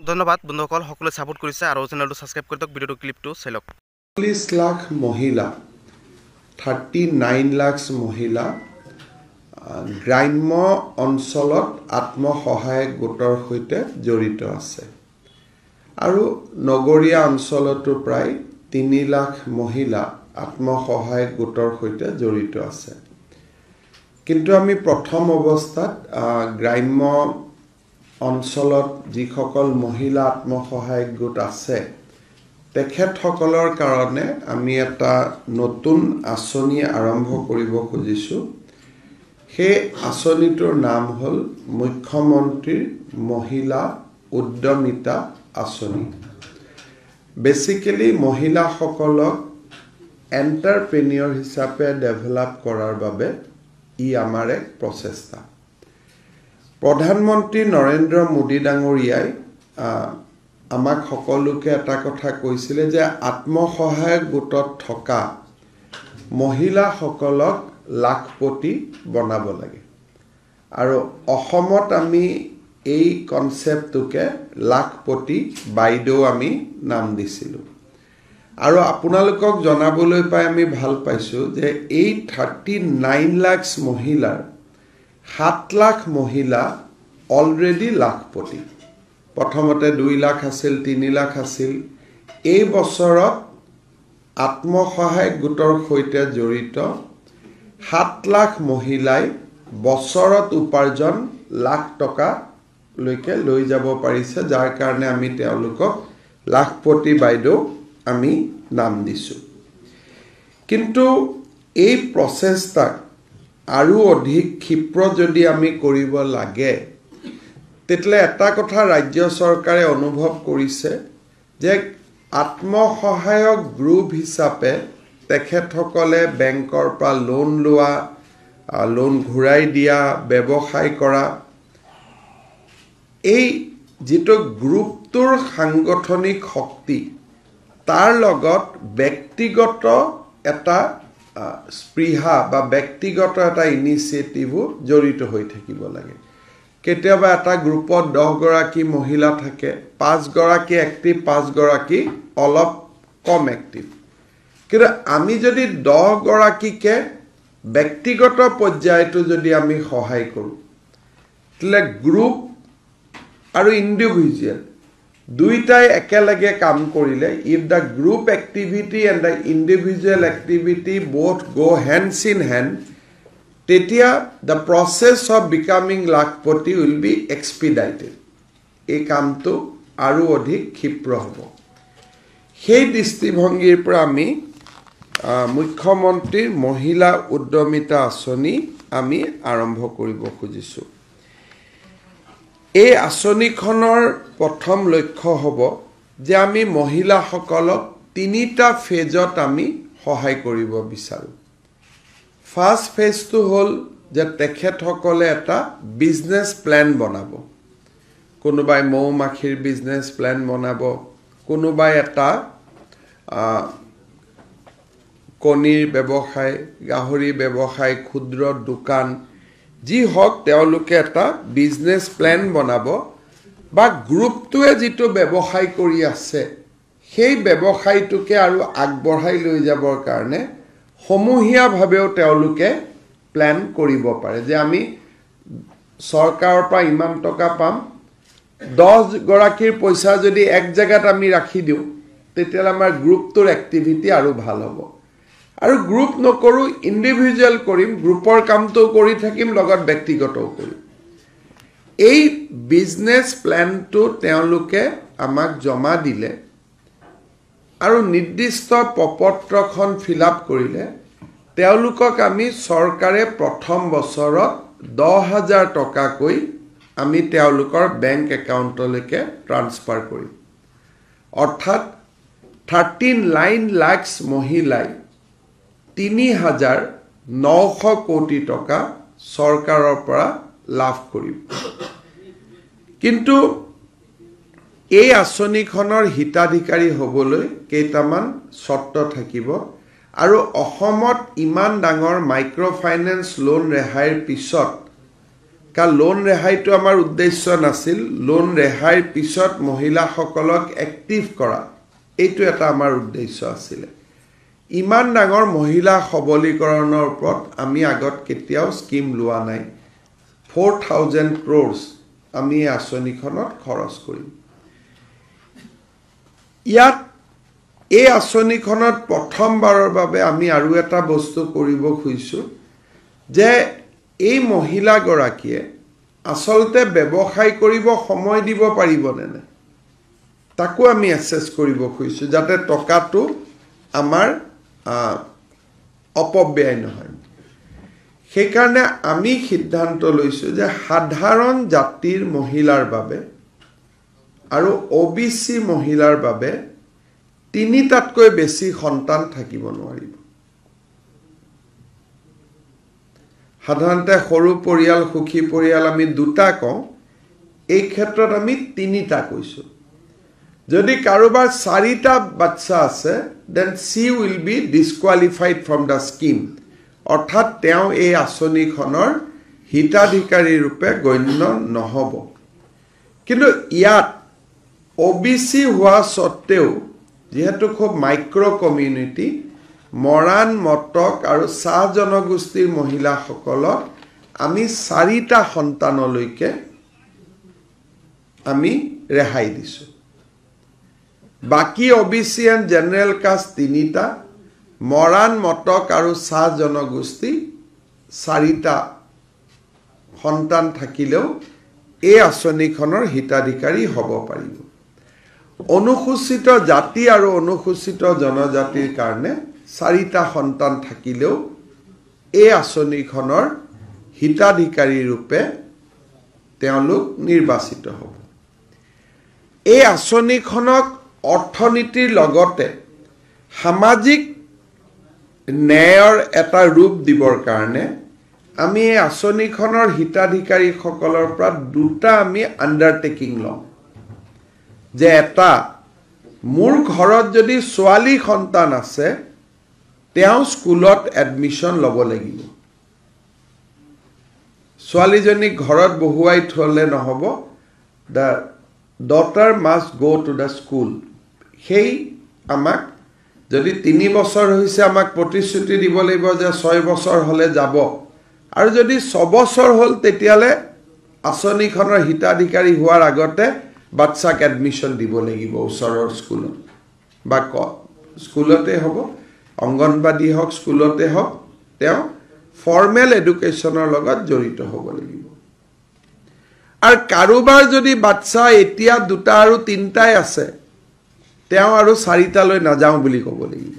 ধন্যবাদ বন্ধুসকল সকলে সাপোৰ্ট কৰিছে আৰু চেনেলটো সাবস্ক্ৰাইব কৰি দিয়ক ভিডিওটো ক্লিপটো চাই লওক 40 লাখ মহিলা 39 লাখ মহিলা গ্ৰাম্য অঞ্চলত আত্মসহায়ক গোটৰ সৈতে জড়িত আছে আৰু নগৰীয়া অঞ্চলতো প্ৰায় 3 লাখ মহিলা আত্মসহায়ক গোটৰ সৈতে জড়িত আছে কিন্তু আমি প্ৰথম অৱস্থাত গ্ৰাম্য অঞ্চলত যিসকল মহিলা আত্মসহায়ক গোট আছে তেখেতসকলৰ কাৰণে আমি এটা নতুন আঁচনি আৰম্ভ কৰিব খুজিছো সেই আঁচনিটোৰ নাম হ'ল মুখ্যমন্ত্ৰীৰ মহিলা উদ্যমিতা আঁচনি বেসিক্যালি মহিলাসকলক এন্টাৰপ্ৰেনিয়ৰ হিচাপে ডেভেলপ কৰাৰ বাবে ই আমাৰ এক প্ৰচেষ্টা প্ৰধানমন্ত্ৰী নৰেন্দ্ৰ মোদী ডাঙৰীয়াই আমাক সকলোকে এটা কথা কৈছিলে যে আত্মসহায়ক গোটত থকা মহিলাসকলক লাখপতি বনাব লাগে আৰু অসমত আমি এই কনসেপ্টটোকে লাখপতি বাইদেউ আমি নাম দিছিলো আৰু আপোনালোকক জনাবলৈ পাই আমি ভাল পাইছো যে এই 39 লাখ মহিলাৰ 7 লাখ মহিলা অলৰেডি লাখপতি প্ৰথমতে 2 লাখ আছিল 3 লাখ আছিল এই বছৰত আত্মসহায়ক গোটৰ সৈতে জড়িত 7 লাখ মহিলাই বছৰত উপাৰ্জন লাখ টকা লৈকে লৈ যাব পাৰিছে যাৰ কাৰণে আমি তেওঁলোকক লাখপতি বাইদেউ আমি নাম দিছো কিন্তু এই প্ৰচেষ্টাক আৰু অধিক ক্ষিপ্ৰ যদি আমি কৰিব লাগে তেতলে এটা কথা ৰাজ্য চৰকাৰে অনুভৱ কৰিছে যে আত্মসহায়ক গ্ৰুপ হিচাপে তেখেতসকলে বেংকৰ পৰা লোন লোৱা লোন ঘূৰাই দিয়া ব্যৱসায় কৰা এই যেটো গ্ৰুপটোৰ সাংগঠনিক শক্তি তাৰ লগত ব্যক্তিগত এটা স্পৃহা বা ব্যক্তিগত এটা ইনিচিয়েটিভ জড়িত হৈ থাকিব লাগে কেতিয়াবা এটা গ্ৰুপত 10 গৰাকী মহিলা থাকে 5 গৰাকী এক্টিভ 5 গৰাকী অলপ কম এক্টিভ কিন্তু আমি যদি 10 গৰাকীকে ব্যক্তিগত পৰ্যায়টো যদি আমি সহায় কৰো তেলে গ্ৰুপ আৰু ইন্ডিভিজুৱেল দুইটাই একেলগে কাম কৰিলে if the group activity and the individual activity both go hands in hand তেতিয়া the process of becoming Lakhpati will be expedited এই কামটো আৰু অধিক ক্ষিপ্ৰ হ'ব সেই দৃষ্টিভংগীৰ পৰা আমি মুখ্যমন্ত্ৰীৰ মহিলা উদ্যমিতা আঁচনি আমি আৰম্ভ কৰিব খুজিছো এই আঁচনিখনৰ প্ৰথম লক্ষ্য হ'ব যে আমি মহিলাসকলক 3টা ফেজত আমি সহায় কৰিব বিচাৰো ফাৰ্স্ট ফেজটো হ'ল যে তেখেতসকলে এটা বিজনেস প্ল্যান বনাব কোনোবাই মৌমাখিৰ বিজনেস প্ল্যান বনাব কোনোবাই এটা কণীৰ ব্যৱসায় গাহৰি ব্যৱসায় ক্ষুদ্ৰ দোকান যি হক তেওঁলোকে এটা বিজনেস প্ল্যান বনাব বা গ্ৰুপটোৱে যেটো ব্যৱসায় কৰি আছে সেই ব্যৱসায়টোকে আৰু আগবঢ়াই লৈ যাবৰ কাৰণে সমূহীয়া ভাৱেও তেওঁলোকে প্ল্যান কৰিব পাৰে যে আমি সৰকাৰৰ পৰা ইমান টকা পাম 10 গৰাকীৰ পইচা যদি এক জায়গাত আমি ৰাখি দিও তেতিয়া আমাৰ গ্ৰুপটোৰ এক্টিভিটি আৰু ভাল হ'ব আৰু গ্ৰুপ নকৰো ইন্ডিভিজুৱেল কৰিম গ্ৰুপৰ কামটো কৰি থাকিম লগত ব্যক্তিগতও কৰিম এই বিজনেস প্ল্যানটো তেওঁলোকে আমাক জমা দিলে আৰু নিৰ্দিষ্ট প্ৰপত্ৰখন ফিলআপ কৰিলে তেওঁলোকক আমি চৰকাৰে প্ৰথম বছৰত 10,000 টকা কৈ আমি তেওঁলোকৰ বেংক একাউণ্টলৈকে ট্ৰান্সফাৰ কৰিম অৰ্থাৎ 39 লাখ মহিলাই 3,900 কোটি টকা চৰকাৰৰ পৰা লাভ কৰিব কিন্তু এই আঁচনিখনৰ হিতাধিকাৰী হ'বলৈ কেইটামান শৰ্ত থাকিব আৰু অসমত ইমান ডাঙৰ মাইক্ৰ ফাইনেন্স লোন ৰেহাইৰ পিছত কাৰণ লোন ৰেহাইটো আমাৰ উদ্দেশ্য নাছিল লোন ৰেহাইৰ পিছত মহিলাসকলক এক্টিভ কৰা এইটো এটা আমাৰ উদ্দেশ্য আছিল ইমান ডাঙৰ মহিলা সবলীকৰণৰ ওপৰত আমি আগত কেতিয়াও স্কিম লোৱা নাই 4000 crores আমি আঁচনিখনত খৰচ কৰিম ইয়াত এই আঁচনিখনত প্ৰথমবাৰৰ বাবে আমি আৰু এটা বস্তু কৰিব খুজিছো যে এই মহিলাগৰাকীয়ে আসলতে ব্যৱসায় কৰিব সময় দিব পাৰিবনে না তাকো আমি এসেস কৰিব খুজিছো যাতে টকাটো আমাৰ অপব্যয় নহয় সেইকাৰণে আমি সিদ্ধান্ত লৈছো যে সাধাৰণ জাতিৰ মহিলাৰ বাবে আৰু ওবিসি মহিলাৰ বাবে তিনিটাতকৈ বেছি সন্তান থাকিব নোৱাৰিব সাধাৰণতে সৰু পৰিয়াল সুখী পৰিয়াল আমি দুটা কওঁ এই ক্ষেত্ৰত আমি তিনিটা কৈছো যদি কাৰোবাৰ চাৰিটা বাচ্চা আছে then she will be disqualified from the scheme অৰ্থাৎ তেওঁ এই আঁচনিখনৰ হিতাধিকাৰী ৰূপে গণ্য নহব কিন্তু ইয়াত ওবিসি হোৱা সত্ত্বেও যেহেতু খুব মাইক্ৰো কমিউনিটি মৰাণ মটক আৰু চাহ জনগোষ্ঠীৰ মহিলাসকলক আমি চাৰিটা সন্তানলৈকে আমি ৰেহাই দিছো বাকি ওবিসি এণ্ড জেনাৰেল কাষ্ট তিনিটা মৰাণ মটক আৰু চাহ জনগোষ্ঠী চাৰিটা সন্তান থাকিলেও এই আঁচনিখনৰ হিতাধিকাৰী হ'ব পাৰিব অনুসূচিত জাতি আৰু অনুসূচিত জনজাতিৰ কাৰণে চাৰিটা সন্তান থাকিলেও এই আঁচনিখনৰ হিতাধিকাৰী ৰূপে তেওঁলোক নিৰ্বাচিত হ'ব এই আঁচনিখনক অৰ্থনীতিৰ লগতে সামাজিক ন্যায়ৰ এটা ৰূপ দিবৰ কাৰণে আমি এই আঁচনিখনৰ হিতাধিকাৰীসকলৰ পৰা দুটা আমি আণ্ডাৰটেকিং লওঁ যে এটা মোৰ ঘৰত যদি ছোৱালী সন্তান আছে তেওঁ স্কুলত এডমিশন ল'ব লাগিব ছোৱালীজনী ঘৰত বহুৱাই থলে নহব the daughter must go to the school সেই আমাক যদি 3 বছৰ হৈছে আমাক প্ৰতিশ্ৰুতি দিব লাগিব যে 6 বছৰ হলে যাব আৰু যদি 6 বছৰ হল তেতিয়ালে আঁচনিখনৰ হিতাধিকাৰী হোৱাৰ আগতে বাচ্চাক এডমিশন দিব লাগিব ওচৰৰ স্কুলত বা স্কুলতে হ'ব অঙ্গনবাদী হওক স্কুলতে হওক তেওঁ ফৰ্মেল এডুকেশ্যনৰ লগত জড়িত হ'ব লাগিব আৰু কাৰোবাৰ যদি বাচ্চা এতিয়া দুটা আৰু তিনটাই আছে তেওঁ আৰু চাৰিটালৈ নাযাওঁ বুলি ক'ব লাগিব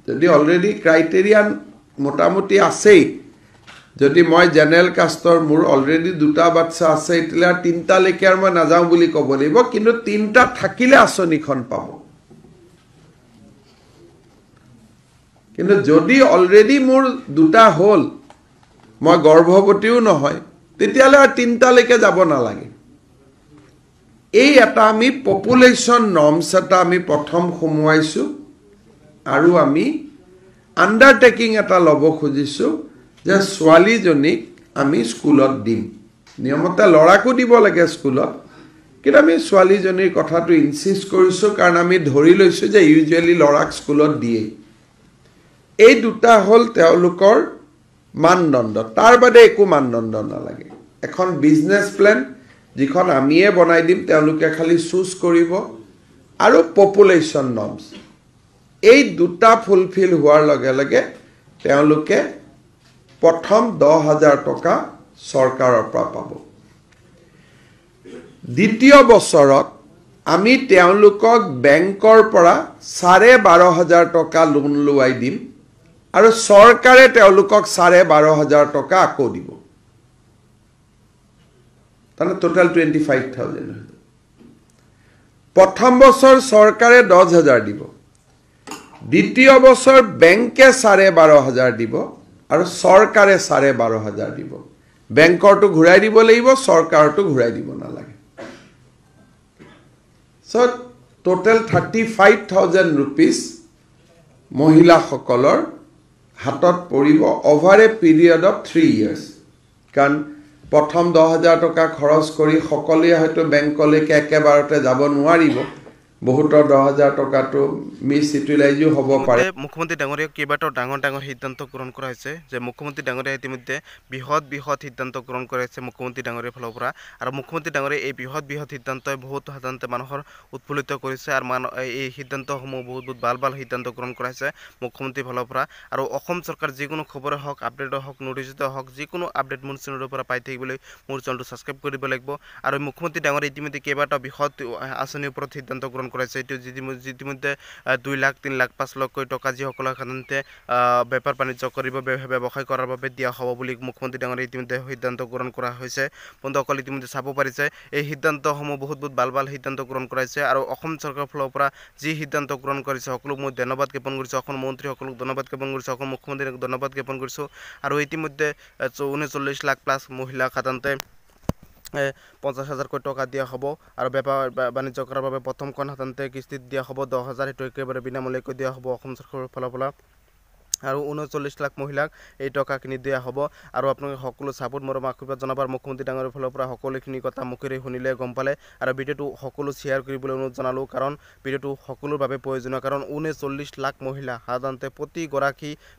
যদি অলৰেডি ক্ৰাইটেৰিয়ান মোটামুটি আছেই যদি মই জেনাৰেল কাষ্টৰ মোৰ অলৰেডি দুটা বাচ্চা আছে এতিয়া তিনটা লৈকে আৰু মই নাযাওঁ বুলি ক'ব লাগিব কিন্তু তিনটা থাকিলে আঁচনিখন পাব কিন্তু যদি অলৰেডি মোৰ দুটা হল মই গৰ্ভৱতীও নহয় তেতিয়ালে আৰু তিনটা লৈকে যাব নালাগে এই এটা আমি পপুলেশ্যন নৰ্মছ এটা আমি প্ৰথম সমুৱাইছো আৰু আমি আণ্ডাৰটেকিং এটা ল'ব খুজিছো যে ছোৱালীজনীক আমি স্কুলত দিম নিয়মতে লৰাকো দিব লাগে স্কুলত কিন্তু আমি ছোৱালীজনীৰ কথাটো ইনসিষ্ট কৰিছো কাৰণ আমি ধৰি লৈছো যে ইউজুৱেলি লৰাক স্কুলত দিয়ে এই দুটা হল তেওঁলোকৰ মানদণ্ড তাৰ বাদে একো মানদণ্ড নালাগে এখন বিজনেস প্ল্যান যিখন আমিয়ে বনাই দিম তেওঁলোকে খালি চুজ কৰিব আৰু পপুলেশ্যন নৰ্মছ এই দুটা ফুলফিল হোৱাৰ লগে লগে তেওঁলোকে প্ৰথম 10,000 টকা চৰকাৰৰ পৰা পাব দ্বিতীয় বছৰত আমি তেওঁলোকক বেংকৰ পৰা 12,500 টকা লোন লুৱাই দিম আৰু চৰকাৰে তেওঁলোকক 12,500 টকা আকৌ দিব তানে টোটাল 25,000 প্ৰথম বছৰ চৰকাৰে 10,000 দিব দ্বিতীয় বছৰ বেংকে 12,500 দিব আৰু চৰকাৰে 12,500 দিব বেংকৰটো ঘূৰাই দিব লাগিব চৰকাৰটো ঘূৰাই দিব নালাগে সো টোটাল 35,000 rupees মহিলাসকলৰ হাতত পৰিব over a period of 3 years কাৰণ প্ৰথম 10,000 টকা খৰচ কৰি সকলোৱে হয়তো বেংকলৈকে একেবাৰতে যাব নোৱাৰিব বহুতৰ 10,000 টকাটো মিছ ইউটিলাইজো হ'ব পাৰে মুখ্যমন্ত্ৰী ডাঙৰীয়া কেইবাটাও ডাঙৰ সিদ্ধান্ত গ্ৰহণ কৰা হৈছে যে মুখ্যমন্ত্ৰী ডাঙৰীয়া ইতিমধ্যে বৃহৎ সিদ্ধান্ত গ্ৰহণ কৰিছে মুখ্যমন্ত্ৰী ডাঙৰীয়াৰ ফালৰ পৰা আৰু মুখ্যমন্ত্ৰী ডাঙৰীয়া এই বৃহৎ সিদ্ধান্তই বহুত সাধাৰণতে মানুহৰ উৎফুল্লিত কৰিছে আৰু এই সিদ্ধান্তসমূহ বহুত ভাল সিদ্ধান্ত গ্ৰহণ কৰা হৈছে মুখ্যমন্ত্ৰীৰ ফালৰ পৰা আৰু অসম চৰকাৰ যিকোনো খবৰে হওক আপডেটে হওক নটিচতে হওক যিকোনো আপডেট মোৰ চেনেলৰ পৰা পাই থাকিবলৈ মোৰ চেনেলটো ছাবস্ক্ৰাইব কৰিব লাগিব আৰু মুখ্যমন্ত্ৰী ডাঙৰীয়া ইতিমধ্যে কেইবাটাও বৃহৎ আঁচনিৰ ওপৰত সিদ্ধান্ত গ্ৰহণ কৰিছে এইটো ইতিমধ্যে 2 লাখ 3 লাখ 5 লাখকৈ টকা যিসকলক সাধাৰণতে বেপাৰ বাণিজ্য কৰিব ব্যৱসায় কৰাৰ বাবে দিয়া হ'ব বুলি মুখ্যমন্ত্ৰী ডাঙৰীয়া ইতিমধ্যে সিদ্ধান্ত গ্ৰহণ কৰা হৈছে বন্ধুসকল ইতিমধ্যে চাব পাৰিছে এই সিদ্ধান্তসমূহ বহুত ভাল সিদ্ধান্ত গ্ৰহণ কৰাইছে আৰু অসম চৰকাৰৰ ফালৰ পৰা যি সিদ্ধান্ত গ্ৰহণ কৰিছে সকলোক মই ধন্যবাদ জ্ঞাপন কৰিছোঁ অসম মন্ত্ৰীসকলক ধন্যবাদ জ্ঞাপন কৰিছোঁ অসম মুখ্যমন্ত্ৰীক ধন্যবাদ জ্ঞাপন কৰিছোঁ আৰু ইতিমধ্যে 39 লাখ প্লাছ মহিলাক সাধাৰণতে 50,000 টকা দিয়া হ'ব আৰু বেপাৰ বাণিজ্য কৰাৰ বাবে প্ৰথমখন সাধাৰণতে কিস্তিত দিয়া হ'ব 10,000 সেইটো একেবাৰে বিনামূলীয়াকৈ দিয়া হ'ব অসম চৰকাৰৰ ফালৰ পৰা আৰু 39 লাখ মহিলাক এই টকাখিনি দিয়া হ'ব আৰু আপোনালোকে সকলো ছাপোৰ্ট মৰম আশীৰ্বাদ জনাব আৰু মুখ্যমন্ত্ৰী ডাঙৰীয়াৰ ফালৰ পৰা সকলোখিনি কথা মুখেৰে শুনিলে গম পালে আৰু ভিডিঅ'টো সকলো শ্বেয়াৰ কৰিবলৈ অনুৰোধ জনালোঁ কাৰণ ভিডিঅ'টো সকলোৰ বাবে প্ৰয়োজনীয় কাৰণ 39 লাখ মহিলা সাধাৰণতে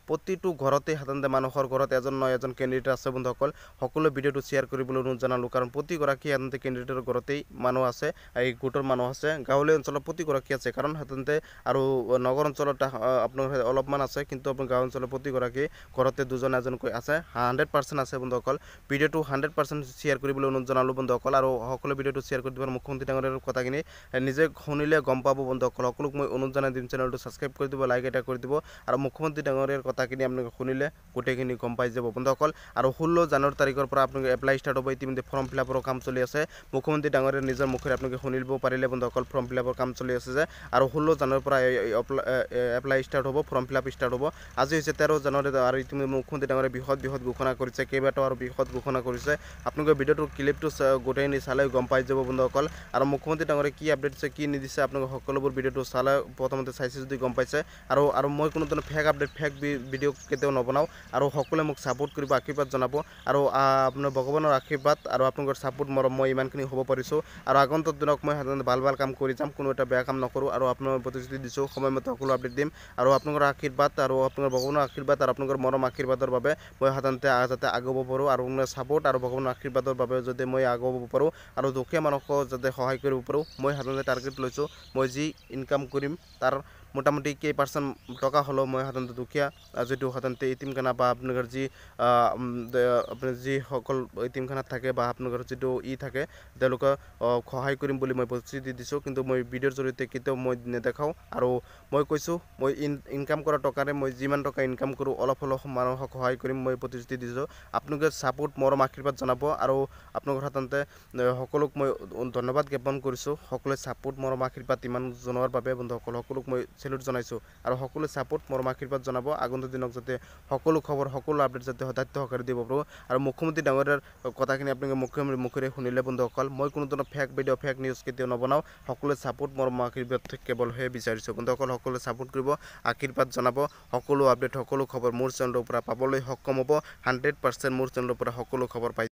প্ৰতিটো ঘৰতে সাধাৰণতে মানুহৰ ঘৰত এজন কেণ্ডিডেট আছে বন্ধুসকল সকলো ভিডিঅ'টো শ্বেয়াৰ কৰিবলৈ অনুৰোধ জনালোঁ কাৰণ প্ৰতিগৰাকী সাধাৰণতে কেণ্ডিডেটৰ ঘৰতেই মানুহ আছে এই গোটৰ মানুহ আছে গাঁৱলীয়া অঞ্চলত প্ৰতিগৰাকী আছে কাৰণ সাধাৰণতে আৰু নগৰ অঞ্চলত আপোনাৰ অলপমান আছে কিন্তু আপোনাৰ গাঁও অঞ্চলৰ প্ৰতিগৰাকী ঘৰতে দুজন এজনকৈ আছে 100% আছে বন্ধুসকল ভিডিঅ'টো 100% শ্বেয়াৰ কৰিবলৈ অনুৰোধ জনালোঁ বন্ধুসকল আৰু সকলো ভিডিঅ'টো শ্বেয়াৰ কৰি দিব মুখ্যমন্ত্ৰী ডাঙৰীয়াৰ কথাখিনি নিজে শুনিলে গম পাব বন্ধুসকল সকলোক মই অনুৰোধ জনাই দিম চেনেলটো ছাবস্ক্ৰাইব কৰি দিব লাইক এটা কৰি দিব আৰু মুখ্যমন্ত্ৰী ডাঙৰীয়াৰ কথাখিনি আপোনালোকে শুনিলে গোটেইখিনি গম পাই যাব বন্ধুসকল আৰু 16 জানুৱাৰী তাৰিখৰ পৰা আপোনালোকে এপ্লাই ষ্টাৰ্ট হ'ব ইতিমধ্যে ফৰ্ম ফিলআপৰ কাম চলি আছে মুখ্যমন্ত্ৰী ডাঙৰীয়াৰ নিজৰ মুখেৰে আপোনালোকে শুনিব পাৰিলে বন্ধুসকল ফৰ্ম ফিলআপৰ কাম চলি আছে যে আৰু 16 জানুৱাৰীৰ পৰা এপ্লাই ষ্টাৰ্ট হ'ব ফৰ্ম ফিলআপ ষ্টাৰ্ট হ'ব আজি হৈছে 13 জানুৱাৰী আৰু ইতিমধ্যে মুখ্যমন্ত্ৰী ডাঙৰীয়াই বৃহৎ ঘোষণা কৰিছে কেইবাটাও আৰু বৃহৎ ঘোষণা কৰিছে আপোনালোকে ভিডিঅ'টোৰ ক্লিপটো গোটেইখিনি চালে গম পাই যাব বন্ধুসকল আৰু মুখ্যমন্ত্ৰী ডাঙৰীয়াই কি আপডেট দিছে কি নিদিছে আপোনালোকে সকলোবোৰ ভিডিঅ'টো চালে প্ৰথমতে চাইছে যদি গম পাইছে আৰু মই কোনো ধৰণৰ ফেক আপডেট ফেক ভিডিঅ' কেতিয়াও নবনাওঁ আৰু সকলোৱে মোক ছাপোৰ্ট কৰিব আশীৰ্বাদ জনাব আৰু আপোনাৰ ভগৱানৰ আশীৰ্বাদ আৰু আপোনালোকৰ ছাপোৰ্ট মৰম মই ইমানখিনি হ'ব পাৰিছোঁ আৰু আগন্তুক দিনক মই সাধাৰণতে ভাল কাম কৰি যাম কোনো এটা বেয়া কাম নকৰোঁ আৰু আপোনালোকৰ প্ৰতিশ্ৰুতি দিছোঁ সময়মতে সকলো আপডেট দিম আৰু আপোনালোকৰ আশীৰ্বাদ আৰু আপোনাৰ ভগৱানৰ আশীৰ্বাদ আৰু আপোনালোকৰ মৰম আশীৰ্বাদৰ বাবে মই সাধাৰণতে যাতে আগুৱাব পাৰোঁ আৰু আপোনাৰ ছাপোৰ্ট আৰু ভগৱানৰ আশীৰ্বাদৰ বাবে যাতে মই আগুৱাব পাৰোঁ আৰু দুখীয়া মানুহক যাতে সহায় কৰিব পাৰোঁ মই সাধাৰণতে টাৰ্গেট লৈছোঁ মই যি ইনকাম কৰিম তাৰ মোটামুটি কেইপাৰ্চেণ্ট টকা হ'লেও মই সাধাৰণতে দুখীয়া যিটো সাধাৰণতে ইতিমখানা বা আপোনালোকৰ আপোনাৰ যিসকল ইতিমখানাত থাকে বা আপোনালোকৰ যিটো থাকে তেওঁলোকে সহায় কৰিম বুলি মই প্ৰতিশ্ৰুতি দিছোঁ কিন্তু মই ভিডিঅ'ৰ জৰিয়তে কেতিয়াও মই নেদেখাওঁ আৰু মই কৈছোঁ মই ইনকাম কৰা টকাৰে মই যিমান টকা ইনকাম কৰোঁ অলপ মানুহক সহায় কৰিম মই প্ৰতিশ্ৰুতি দিছোঁ আপোনালোকে ছাপোৰ্ট মৰম আশীৰ্বাদ জনাব আৰু আপোনালোকৰ সাধাৰণতে সকলোক মই ধন্যবাদ জ্ঞাপন কৰিছোঁ সকলোৱে ছাপোৰ্ট মৰম আশীৰ্বাদ ইমান জনোৱাৰ বাবে বন্ধুসকল সকলোক মই চেলুট জনাইছোঁ আৰু সকলোৱে ছাপোৰ্ট মৰম আশীৰ্বাদ জনাব আগন্তুক দিনক যাতে সকলো খবৰ সকলো আপডেট যাতে সদায় সহকাৰে দিব পাৰোঁ আৰু মুখ্যমন্ত্ৰী ডাঙৰীয়াৰ কথাখিনি আপোনালোকে মুখেৰে শুনিলে বন্ধুসকল মই কোনো ধৰণৰ ফেক ভিডিঅ' ফেক নিউজ কেতিয়াও নবনাওঁ সকলোৱে ছাপোৰ্ট মৰম আশীৰ্বাদ কেৱলহে বিচাৰিছোঁ বন্ধুসকল সকলোৱে ছাপোৰ্ট কৰিব আশীৰ্বাদ জনাব সকলো আপডেট সকলো খবৰ মোৰ চেনেলৰ পৰা পাবলৈ সক্ষম হ'ব 100% মোৰ চেনেলৰ পৰা সকলো খবৰ পাই